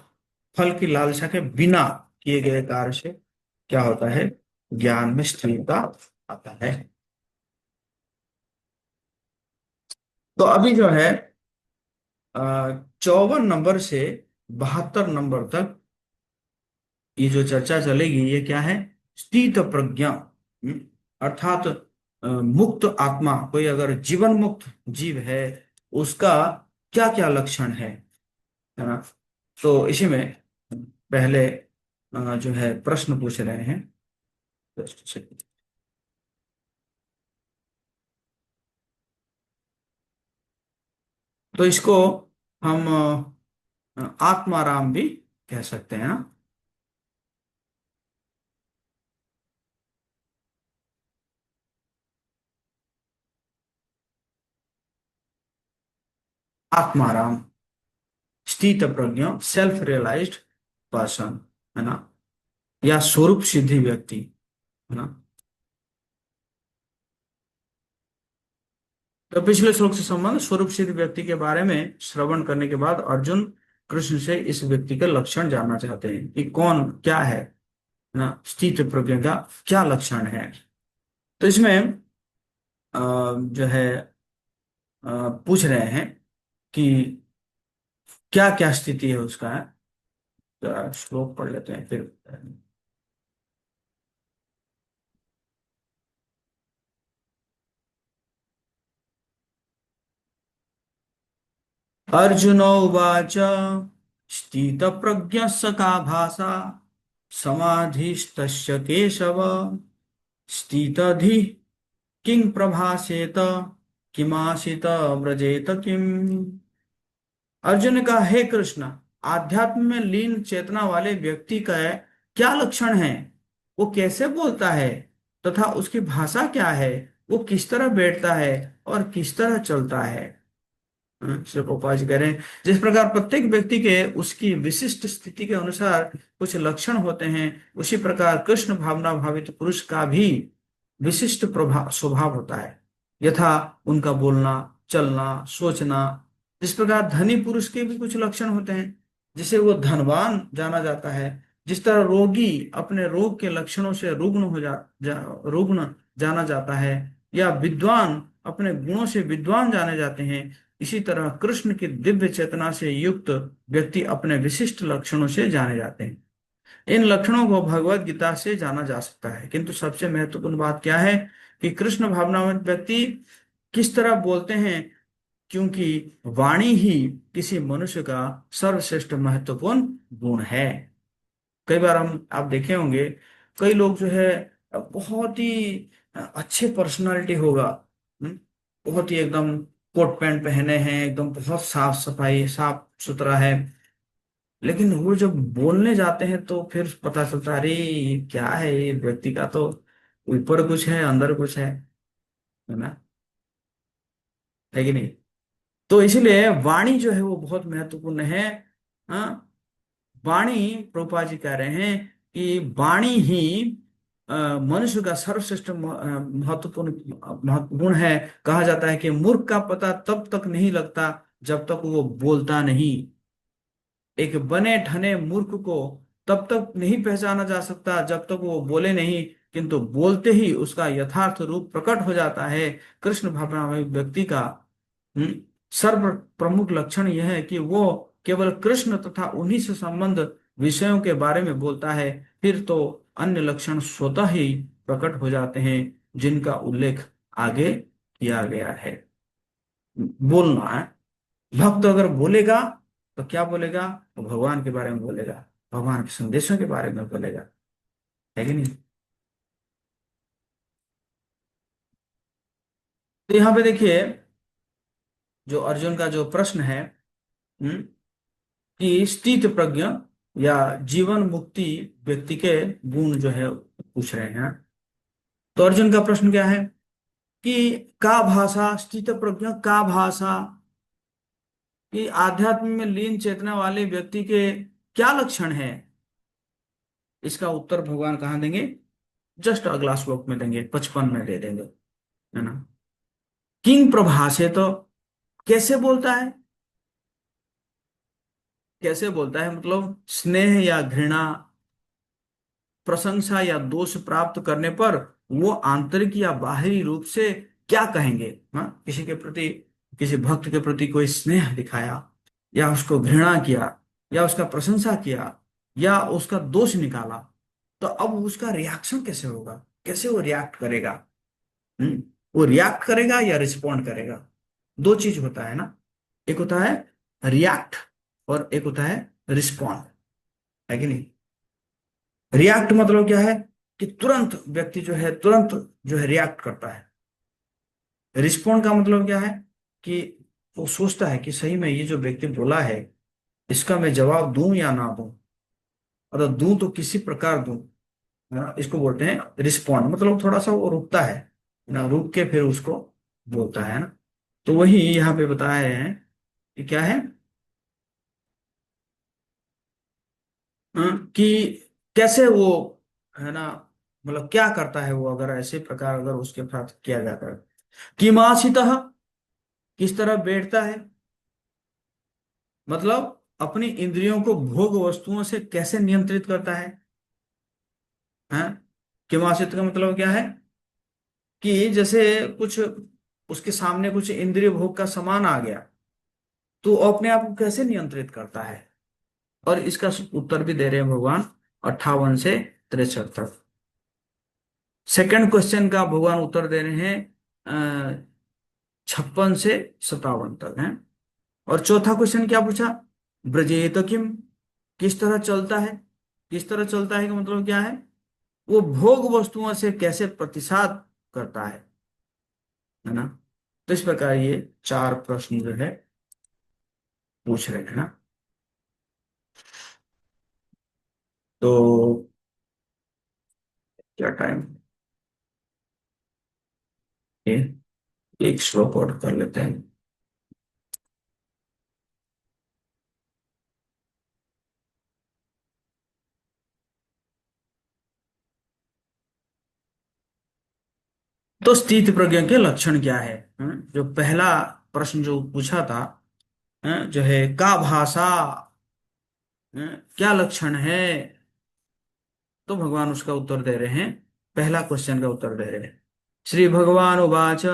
फल की लालसा के बिना किए गए कार्य से क्या होता है, ज्ञान में स्थिरता आता है। तो अभी जो है 54 नंबर से 72 नंबर तक ये जो चर्चा चलेगी, ये क्या है, स्थित प्रज्ञा, अर्थात मुक्त आत्मा, कोई अगर जीवन मुक्त जीव है उसका क्या क्या लक्षण है ना। तो इसी में पहले जो है प्रश्न पूछ रहे हैं। तो इसको हम आत्माराम भी कह सकते हैं ना। आत्माराम, स्थित प्रज्ञ, सेल्फ रियलाइज्ड पर्सन, है ना, या स्वरूप सिद्धि व्यक्ति, है ना। तो पिछले श्लोक से संबंध स्वरूप सिद्ध व्यक्ति के बारे में श्रवण करने के बाद अर्जुन कृष्ण से इस व्यक्ति के लक्षण जानना चाहते हैं कि कौन क्या है ना, स्थित प्रज्ञ का क्या लक्षण है। तो इसमें जो है पूछ रहे हैं कि क्या क्या स्थिति है उसका है। तो श्लोक पढ़ लेते हैं फिर। अर्जुन उवाच स्थितप्रज्ञस्य का भाषा समाधिस्तस्य केशव स्थितधि किं प्रभासेत किमासित व्रजेत किम। अर्जुन ने कहा, हे कृष्ण, आध्यात्म में लीन चेतना वाले व्यक्ति का क्या लक्षण है, वो कैसे बोलता है तथा उसकी भाषा क्या है, वो किस तरह बैठता है और किस तरह चलता है। श्री प्रभुपाद जी कह रहे हैं जिस प्रकार प्रत्येक व्यक्ति के उसकी विशिष्ट स्थिति के अनुसार कुछ लक्षण होते हैं, उसी प्रकार कृष्ण भावना भावित पुरुष का भी विशिष्ट प्रभाव स्वभाव होता है। यथा उनका बोलना, चलना, सोचना। जिस प्रकार धनी पुरुष के भी कुछ लक्षण होते हैं, जिसे वो धनवान जाना जाता है। जिस तरह रोगी अपने रोग के लक्षणों से रुग्ण हो रुग्ण जाना जाता है, या विद्वान अपने गुणों से विद्वान जाने जाते हैं, इसी तरह कृष्ण की दिव्य चेतना से युक्त व्यक्ति अपने विशिष्ट लक्षणों से जाने जाते हैं। इन लक्षणों को भगवत गीता से जाना जा सकता है, किंतु सबसे महत्वपूर्ण बात क्या है कि कृष्ण भावनावंत व्यक्ति किस तरह बोलते हैं, क्योंकि वाणी ही किसी मनुष्य का सर्वश्रेष्ठ महत्वपूर्ण गुण है। कई बार हम आप देखे होंगे, कई लोग जो है बहुत ही अच्छे पर्सनालिटी होगा, हम्म, बहुत ही एकदम कोट पैंट पहने हैं, एकदम बहुत साफ सफाई साफ सुथरा है, लेकिन वो जब बोलने जाते हैं तो फिर पता चलता है, अरे ये क्या है, ये व्यक्ति का तो ऊपर कुछ है अंदर कुछ है ना, है कि नहीं। तो इसलिए वाणी जो है वो बहुत महत्वपूर्ण है। हाँ, वाणी, प्रभुपाद जी कह रहे हैं कि वाणी ही मनुष्य का सर्वश्रेष्ठ महत्वपूर्ण गुण है। कहा जाता है कि मूर्ख का पता तब तक नहीं लगता जब तक वो बोलता नहीं। एक बने ठने मूर्ख को तब तक नहीं पहचाना जा सकता जब तक वो बोले नहीं, किंतु बोलते ही उसका यथार्थ रूप प्रकट हो जाता है। कृष्ण भावनामय व्यक्ति का हम्म, सर्व प्रमुख लक्षण यह है कि वो केवल कृष्ण तथा उन्हीं से संबंध विषयों के बारे में बोलता है, फिर तो अन्य लक्षण स्वतः ही प्रकट हो जाते हैं, जिनका उल्लेख आगे किया गया है। बोलना है, भक्त अगर बोलेगा तो क्या बोलेगा, वो भगवान के बारे में बोलेगा, भगवान के संदेशों के बारे में बोलेगा, है कि नहीं। तो यहाँ पे देखिए, जो अर्जुन का जो प्रश्न है, हम्म, कि स्थित प्रज्ञ या जीवन मुक्ति व्यक्ति के गुण जो है पूछ रहे हैं। तो अर्जुन का प्रश्न क्या है कि का भाषा स्थित प्रज्ञ का भाषा, कि आध्यात्म में लीन चेतना वाले व्यक्ति के क्या लक्षण है। इसका उत्तर भगवान कहाँ देंगे, जस्ट अगला श्लोक में देंगे, 55 में दे देंगे, है ना। किंग प्रभाषे, तो कैसे बोलता है, कैसे बोलता है मतलब स्नेह या घृणा, प्रशंसा या दोष प्राप्त करने पर वो आंतरिक या बाहरी रूप से क्या कहेंगे। हाँ, किसी के प्रति, किसी भक्त के प्रति कोई स्नेह दिखाया, या उसको घृणा किया, या उसका प्रशंसा किया, या उसका दोष निकाला, तो अब उसका रिएक्शन कैसे होगा, कैसे वो रिएक्ट करेगा। हम्म, वो रिएक्ट करेगा या रिस्पॉन्ड करेगा। दो चीज होता है ना, एक होता है रिएक्ट और एक होता है रिस्पॉन्ड, है कि नहीं। रिएक्ट मतलब क्या है कि तुरंत व्यक्ति जो है तुरंत जो है रिएक्ट करता है। रिस्पॉन्ड का मतलब क्या है कि वो सोचता है कि सही में ये जो व्यक्ति बोला है, इसका मैं जवाब दूं या ना दूं, अगर दूं तो किसी प्रकार दूं, है ना। इसको बोलते हैं रिस्पॉन्ड, मतलब थोड़ा सा वो रुकता है ना, रुक के फिर उसको बोलता है ना। तो वही यहाँ पे बता रहे हैं कि क्या है, कि कैसे वो, है ना, मतलब क्या करता है वो, अगर ऐसे प्रकार अगर उसके साथ किया जाता है। किमासितः, किस तरह बैठता है, मतलब अपनी इंद्रियों को भोग वस्तुओं से कैसे नियंत्रित करता है। हाँ, किमासित का मतलब क्या है कि जैसे कुछ उसके सामने कुछ इंद्रिय भोग का सामान आ गया, तो वो अपने आप को कैसे नियंत्रित करता है। और इसका उत्तर भी दे रहे हैं भगवान 58 से 63 तक। सेकंड क्वेश्चन का भगवान उत्तर दे रहे हैं 56 से 57 तक है। और चौथा क्वेश्चन क्या पूछा, ब्रजेत किम, किस तरह चलता है। किस तरह चलता है का मतलब क्या है, वो भोग वस्तुओं से कैसे प्रतिसाद करता है ना। तो इस प्रकार ये चार प्रश्न जो है पूछ रहे हैं ना। तो क्या टाइम, ये एक श्लोक और कर लेते हैं। तो स्थित प्रज्ञ के लक्षण क्या है? जो पहला प्रश्न जो पूछा था, जो है का भाषा, क्या लक्षण है, तो भगवान उसका उत्तर दे रहे हैं, पहला क्वेश्चन का उत्तर दे रहे हैं। श्री भगवान उवाच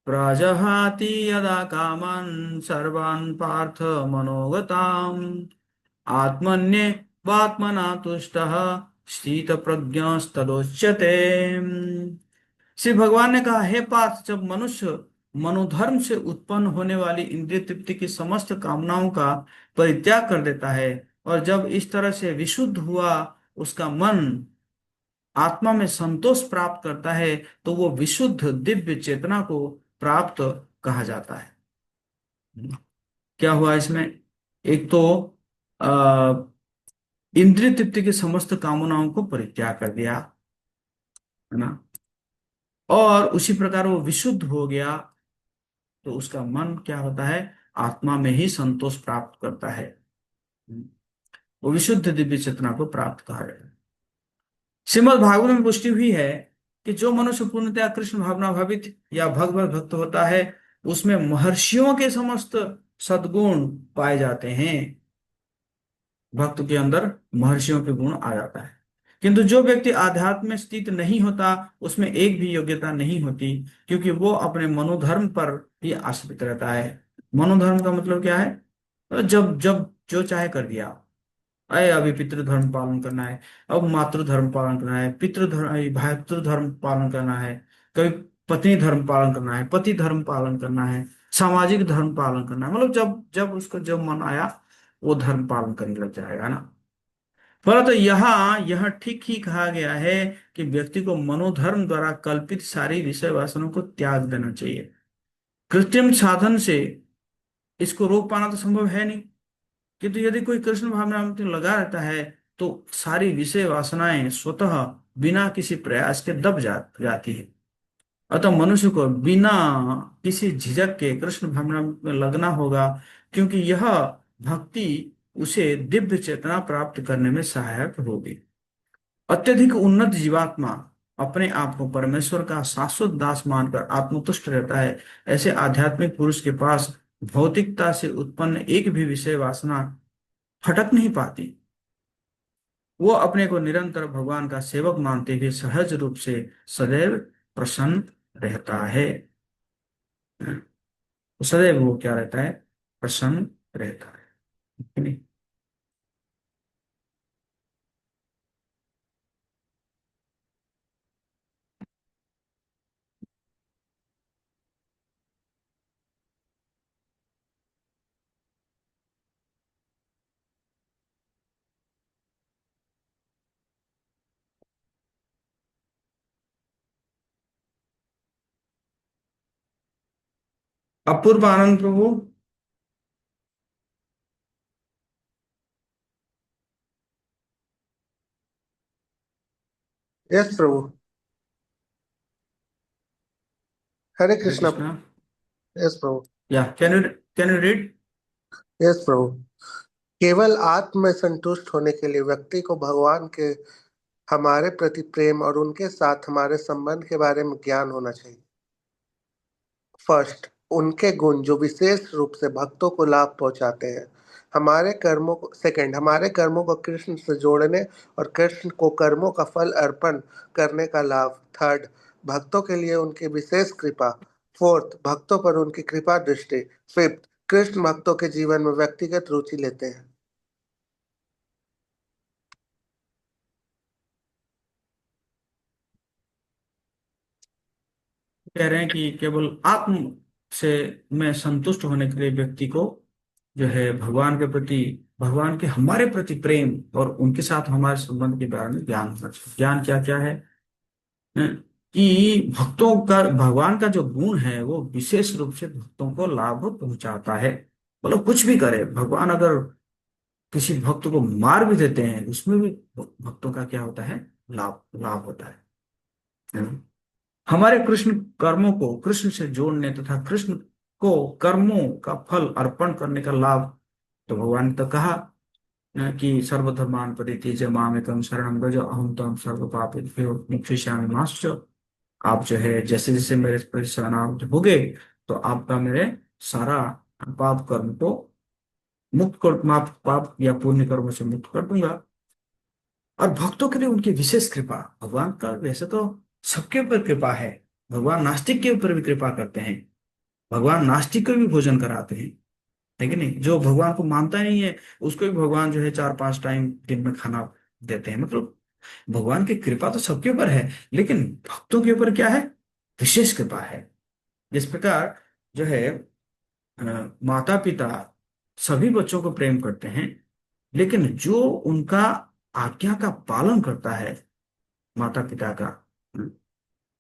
प्रजहाति यदा कामान् सर्वान् पार्थ मनोगताम् आत्मन्येवात्मना तुष्टः स्थितप्रज्ञस्तदोच्यते। श्री भगवान ने कहा, हे पार्थ, जब मनुष्य मनोधर्म से उत्पन्न होने वाली इंद्रिय तृप्ति की समस्त कामनाओं का परित्याग कर देता है और जब इस तरह से विशुद्ध हुआ उसका मन आत्मा में संतोष प्राप्त करता है, तो वो विशुद्ध दिव्य चेतना को प्राप्त कहा जाता है। क्या हुआ इसमें? एक तो इंद्रिय तृप्ति की समस्त कामनाओं को परित्याग कर दिया, है ना, और उसी प्रकार वो विशुद्ध हो गया, तो उसका मन क्या होता है? आत्मा में ही संतोष प्राप्त करता है। वो विशुद्ध दिव्य चेतना को प्राप्त कहा जाता है। श्रीमद् भागवत में पुष्टि हुई है कि जो मनुष्य पूर्णतया कृष्ण भावना भावित या भगवत भक्त होता है, उसमें महर्षियों के समस्त सद्गुण पाए जाते हैं। भक्त के अंदर महर्षियों के गुण आ जाता है। किंतु जो व्यक्ति आध्यात्म में स्थित नहीं होता, उसमें एक भी योग्यता नहीं होती, क्योंकि वो अपने मनोधर्म पर ही आश्रित रहता है। मनोधर्म का मतलब क्या है? तो जब जब जो चाहे कर दिया। अरे अभी पितृधर्म पालन करना है, अब मातृधर्म पालन करना है, पितृधर्म भातृधर्म पालन करना है, कभी पत्नी धर्म पालन करना है, पति धर्म पालन करना है, सामाजिक धर्म पालन करना है। मतलब जब जब उसको जब मन आया वो धर्म पालन करने लग जाएगा ना। परंतु यहाँ यह ठीक ही कहा गया है कि व्यक्ति को मनोधर्म द्वारा कल्पित सारी विषय वासनाओं को त्याग देना चाहिए। कृत्रिम साधन से इसको रोक पाना तो संभव है नहीं, किंतु यदि कोई कृष्ण भावना में लगा रहता है तो सारी विषय वासनाएं स्वतः बिना किसी प्रयास के दब जाती है। अतः मनुष्य को बिना किसी झिझक के कृष्ण भावना में लगना होगा, क्योंकि यह भक्ति उसे दिव्य चेतना प्राप्त करने में सहायक होगी। अत्यधिक उन्नत जीवात्मा अपने आप को परमेश्वर का शाश्वत दास मानकर आत्मतुष्ट रहता है। ऐसे आध्यात्मिक पुरुष के पास भौतिकता से उत्पन्न एक भी विषय वासना फटक नहीं पाती। वो अपने को निरंतर भगवान का सेवक मानते हुए सहज रूप से सदैव प्रसन्न रहता है। सदैव वो क्या रहता है? प्रसन्न रहता है नहीं? अपूर्व आनंद प्रभु। यस प्रभु। हरे हरे कृष्णा। कृष्णा। यस प्रभु। या कैन यू रीड? यस प्रभु। केवल आत्म में संतुष्ट होने के लिए व्यक्ति को भगवान के हमारे प्रति प्रेम और उनके साथ हमारे संबंध के बारे में ज्ञान होना चाहिए। फर्स्ट, उनके गुण जो विशेष रूप से भक्तों को लाभ पहुंचाते हैं। हमारे कर्मों को सेकंड, हमारे कर्मों को कृष्ण से जोड़ने और कृष्ण को कर्मों का फल अर्पण करने का लाभ। थर्ड, भक्तों के लिए उनकी विशेष कृपा। फोर्थ, भक्तों पर उनकी कृपा दृष्टि। फिफ्थ, कृष्ण भक्तों के जीवन में व्यक्तिगत रुचि लेते हैं। कह रहे हैं कि केवल आत्म से में संतुष्ट होने के लिए व्यक्ति को जो है भगवान के प्रति, भगवान के हमारे प्रति प्रेम और उनके साथ हमारे संबंध के बारे में ज्ञान होना चाहिए। ज्ञान क्या क्या है? कि भक्तों का, भगवान का जो गुण है वो विशेष रूप से भक्तों को लाभ पहुंचाता है। मतलब कुछ भी करे भगवान, अगर किसी भक्त को मार भी देते हैं उसमें भी भक्तों का क्या होता है? लाभ लाभ होता है ना? हमारे कृष्ण कर्मों को कृष्ण से जोड़ने तथा कृष्ण को कर्मों का फल अर्पण करने का लाभ, तो भगवान ने तो कहा न, कि सर्वधर्मान परित्यज्य मामेकं शरणं व्रज अहं त्वं सर्व पापेभ्यो मोक्षयिष्यामि मा शुचः। आप जो है जैसे जैसे मेरे पर शरणागत हो गए, तो आपका मेरे सारा पाप कर्म को मुक्त कर, माफ पाप या पुण्य कर्म से मुक्त कर दूंगा। और भक्तों के लिए उनकी विशेष कृपा, भगवान का वैसे तो सबके ऊपर कृपा है। भगवान नास्तिक के ऊपर भी कृपा करते हैं, भगवान नास्तिक को भी भोजन कराते हैं, है कि नहीं। जो भगवान को मानता ही नहीं है, उसको भी भगवान जो है 4-5 टाइम दिन में खाना देते हैं। मतलब भगवान की कृपा तो सबके ऊपर है, लेकिन भक्तों के ऊपर क्या है, विशेष कृपा है। जिस प्रकार जो है माता पिता सभी बच्चों को प्रेम करते हैं, लेकिन जो उनका आज्ञा का पालन करता है माता पिता का,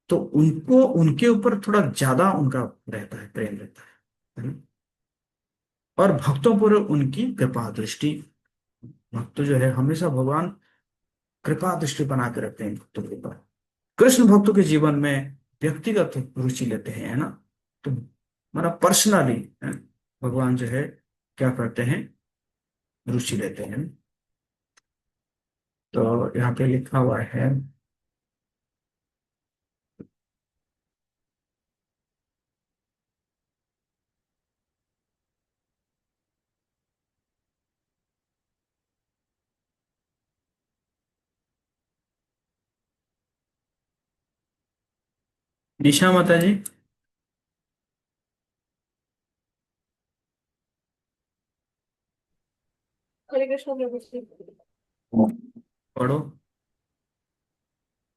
तो उनको उनके ऊपर थोड़ा ज्यादा उनका रहता है, प्रेम रहता है ना? और भक्तों पर उनकी कृपा दृष्टि, भक्त जो है हमेशा भगवान कृपा दृष्टि बना के रखते हैं भक्तों के ऊपर। कृष्ण भक्तों के जीवन में व्यक्तिगत रुचि लेते हैं, है ना। तो हमारा पर्सनली भगवान जो है क्या करते हैं, रुचि लेते हैं। तो यहाँ पे लिखा हुआ है, निशा माता जी हरे कृष्ण प्रभु जी। पढ़ो।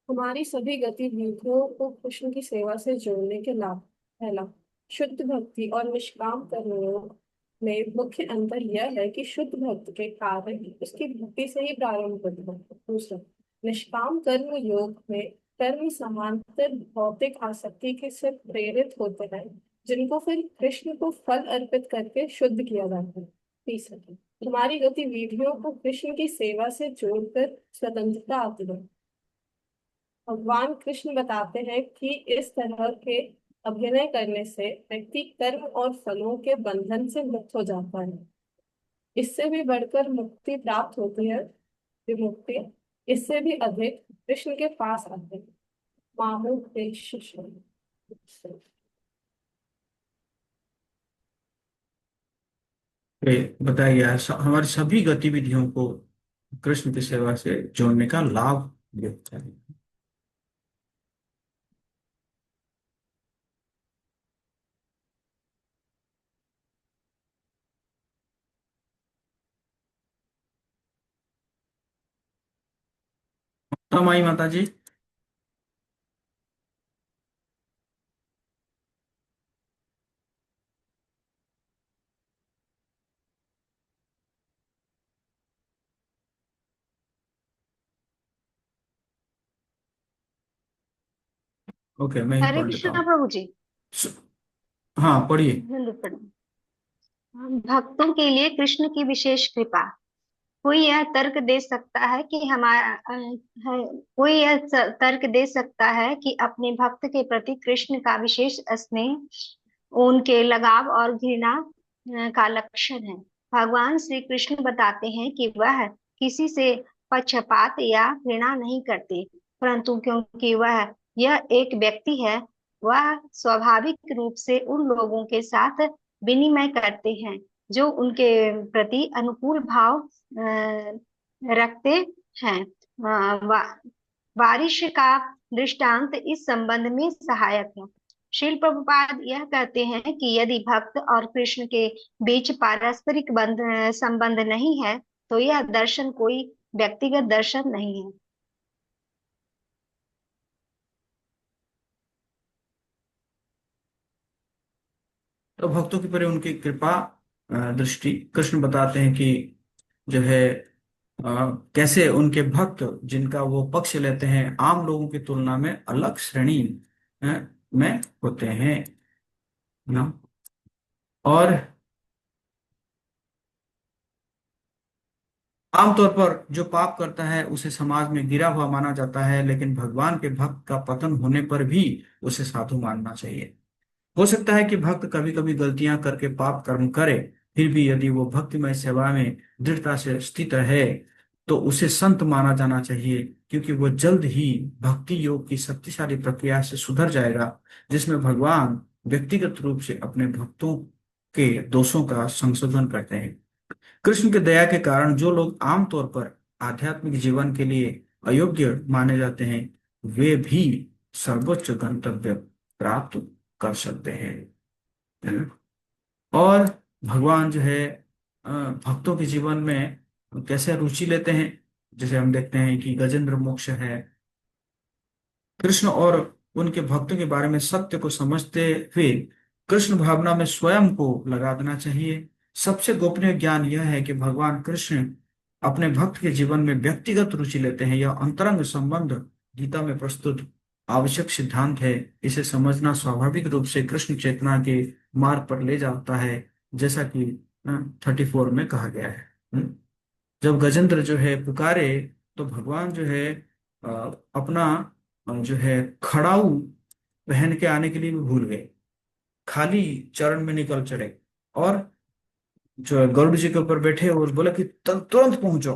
हमारी सभी गतिविधियों को कृष्ण की सेवा से जोड़ने के लाभ। पहला, शुद्ध भक्ति और निष्काम कर्मयों में मुख्य अंतर यह है कि शुद्ध भक्त के कार्य उसकी भक्ति से ही प्रारंभ होते हैं। दूसरा, निष्काम कर्म योग में कर्म समांतर भौतिक आसक्ति के से प्रेरित होते हैं, जिनको फिर कृष्ण को फल अर्पित करके शुद्ध किया जाता है। तीसरा, हमारी गतिविधियों को कृष्ण की सेवा से जोड़कर स्वतंत्रता आती है। भगवान कृष्ण बताते हैं कि इस तरह के अभिनय करने से व्यक्ति कर्म और फलों के बंधन से मुक्त हो जाता है। इससे भी बढ़कर मुक्ति प्राप्त होती है, विमुक्ति। इससे भी अधिक कृष्ण के पास आते हैं। मामू के शिष्य। बताया गया है हमारी सभी गतिविधियों को कृष्ण की सेवा से जोड़ने का लाभ ये होता है। माई माता जी। ओके, मैं ही हरे पढ़ लेता कृष्णा हूँ। प्रभु जी। स- हाँ, पढ़िए। भक्तों के लिए कृष्ण की विशेष कृपा। कोई यह तर्क दे सकता है कि कोई यह तर्क दे सकता है कि अपने भक्त के प्रति कृष्ण का विशेष स्नेह उनके लगाव और घृणा का लक्षण है। भगवान श्री कृष्ण बताते हैं कि वह किसी से पक्षपात या घृणा नहीं करते, परंतु क्योंकि वह यह एक व्यक्ति है, वह स्वाभाविक रूप से उन लोगों के साथ विनिमय करते हैं जो उनके प्रति अनुकूल भाव रखते हैं। बारिश का दृष्टांत इस संबंध में सहायक है। श्रील प्रभुपाद यह कहते हैं कि यदि भक्त और कृष्ण के बीच पारस्परिक संबंध नहीं है, तो यह दर्शन कोई व्यक्तिगत दर्शन नहीं है। तो भक्तों की परे उनकी कृपा दृष्टि, कृष्ण बताते हैं कि जो है कैसे उनके भक्त जिनका वो पक्ष लेते हैं आम लोगों की तुलना में अलग श्रेणी में होते हैं ना। और आमतौर पर जो पाप करता है उसे समाज में गिरा हुआ माना जाता है, लेकिन भगवान के भक्त का पतन होने पर भी उसे साधु मानना चाहिए। हो सकता है कि भक्त कभी कभी गलतियां करके पाप कर्म करे, फिर भी यदि वो भक्तिमय सेवा में दृढ़ता से स्थित रहे तो उसे संत माना जाना चाहिए, क्योंकि वह जल्द ही भक्ति योग की शक्तिशाली प्रक्रिया से सुधर जाएगा, जिसमें भगवान व्यक्तिगत रूप से अपने भक्तों के दोषों का संशोधन करते हैं। कृष्ण की दया के कारण जो लोग आमतौर पर आध्यात्मिक जीवन के लिए अयोग्य माने जाते हैं, वे भी सर्वोच्च गंतव्य प्राप्त कर सकते हैं। और भगवान जो है भक्तों के जीवन में कैसे रुचि लेते हैं, जैसे हम देखते हैं कि गजेंद्र मोक्ष है। कृष्ण और उनके भक्तों के बारे में सत्य को समझते हुए कृष्ण भावना में स्वयं को लगा देना चाहिए। सबसे गोपनीय ज्ञान यह है कि भगवान कृष्ण अपने भक्त के जीवन में व्यक्तिगत रुचि लेते हैं। यह अंतरंग संबंध गीता में प्रस्तुत आवश्यक सिद्धांत है। इसे समझना स्वाभाविक रूप से कृष्ण चेतना के मार्ग पर ले जाता है, जैसा कि 34 में कहा गया है। जब गजेंद्र जो है पुकारे, तो भगवान जो है अ, अपना जो है खड़ाऊ पहन के आने के लिए भी भूल गए, खाली चरण में निकल चढ़े और जो है गरुड़ जी के ऊपर बैठे और बोला कि तुरंत पहुंचो।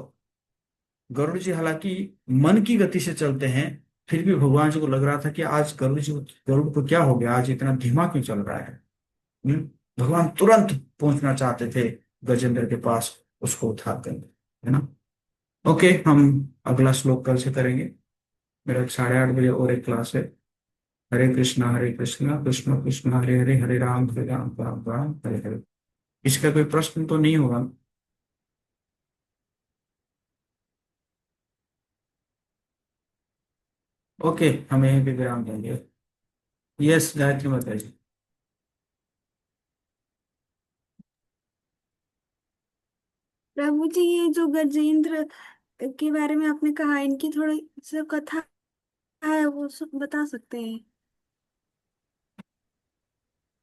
गरुड़ जी हालांकि मन की गति से चलते हैं, फिर भी भगवान जी को लग रहा था कि आज गरुड़ को क्या हो गया, आज इतना धीमा क्यों चल रहा है। हम्म, भगवान तुरंत पहुंचना चाहते थे गजेंद्र के पास, उसको उठा कर, है ना। ओके, हम अगला श्लोक कल से करेंगे। मेरा 8:30 बजे और एक क्लास है। हरे कृष्णा कृष्ण कृष्ण हरे हरे, हरे राम राम राम हरे हरे। इसका कोई प्रश्न तो नहीं होगा? ओके, हम यहीं पे विराम देंगे। यस, गायत्री माता जी। प्रभु जी, ये जो गजेंद्र के बारे में आपने कहा, इनकी थोड़ी सी कथा है, वो सब बता सकते हैं?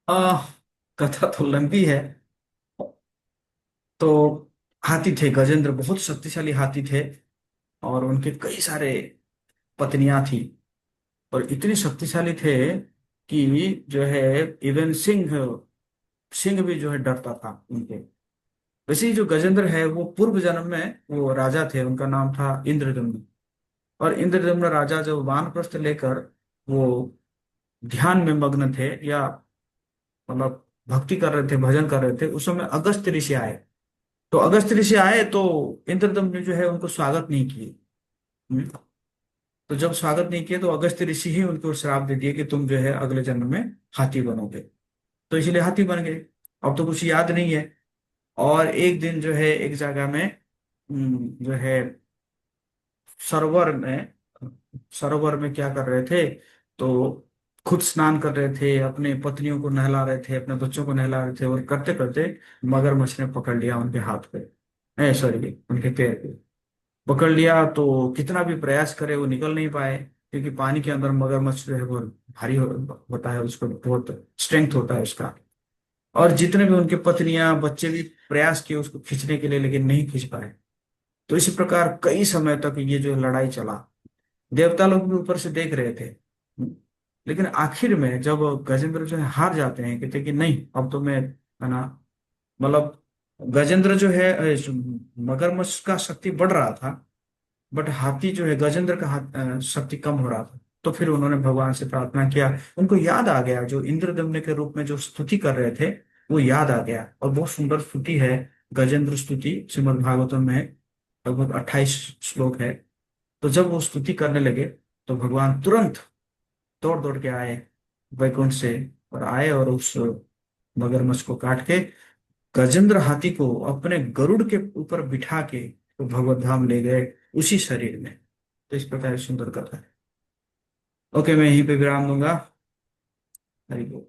आ, कथा तो लंबी है। तो हाथी थे, गजेंद्र बहुत शक्तिशाली हाथी थे, और उनके कई सारे पत्नियां थी, और इतने शक्तिशाली थे कि जो है इवन सिंह सिंह भी जो है डरता था उनके। वैसे ही जो गजेंद्र है वो पूर्व जन्म में वो राजा थे, उनका नाम था इंद्रदम्न। और इंद्रदम्न राजा जब वानप्रस्थ लेकर वो ध्यान में मग्न थे, या मतलब भक्ति कर रहे थे, भजन कर रहे थे, उस समय अगस्त्य ऋषि आए। तो अगस्त्य ऋषि आए तो इंद्रदम्न ने जो है उनको स्वागत नहीं किए। हम्म, तो जब स्वागत नहीं किए तो अगस्त्य ऋषि ही उनको श्राप दे दिए कि तुम जो है अगले जन्म में हाथी बनोगे। तो इसलिए हाथी बन गए। अब तो कुछ याद नहीं है। और एक दिन जो है एक जगह में जो है सरोवर में सरोवर में क्या कर रहे थे, तो खुद स्नान कर रहे थे, अपने पत्नियों को नहला रहे थे, अपने बच्चों को नहला रहे थे, और करते करते मगरमच्छ ने पकड़ लिया उनके हाथ पे, सॉरी उनके पैर पे पकड़ लिया। तो कितना भी प्रयास करे वो निकल नहीं पाए, क्योंकि पानी के अंदर मगरमच्छ जो है वो भारी होता है, उसको बहुत स्ट्रेंथ होता है उसका। और जितने भी उनके पत्नियां बच्चे भी प्रयास किए उसको खींचने के लिए, लेकिन नहीं खींच पाए। तो इसी प्रकार कई समय तक ये जो लड़ाई चला। देवता लोग भी ऊपर से देख रहे थे। लेकिन आखिर में जब गजेंद्र जो है हार जाते हैं, कहते कि नहीं अब तो मैं, है ना, मतलब गजेंद्र जो है मगरमच्छ का शक्ति बढ़ रहा था, बट हाथी जो है गजेंद्र का शक्ति कम हो रहा था। तो फिर उन्होंने भगवान से प्रार्थना किया। उनको याद आ गया जो इंद्रदम्न के रूप में जो स्तुति कर रहे थे, वो याद आ गया। और बहुत सुंदर स्तुति है, गजेंद्र स्तुति श्रीमद् भागवतम में है, लगभग 28 श्लोक है। तो जब वो स्तुति करने लगे, तो भगवान तुरंत दौड़ दौड़ के आए वैकुंठ से, और आए और उस मगरमच्छ को काट के गजेंद्र हाथी को अपने गरुड़ के ऊपर बिठा के तो भगवत धाम ले गए उसी शरीर में। तो इस प्रकार सुंदर कथा है। ओके, मैं यहीं पे विराम दूंगा। हरि बोल।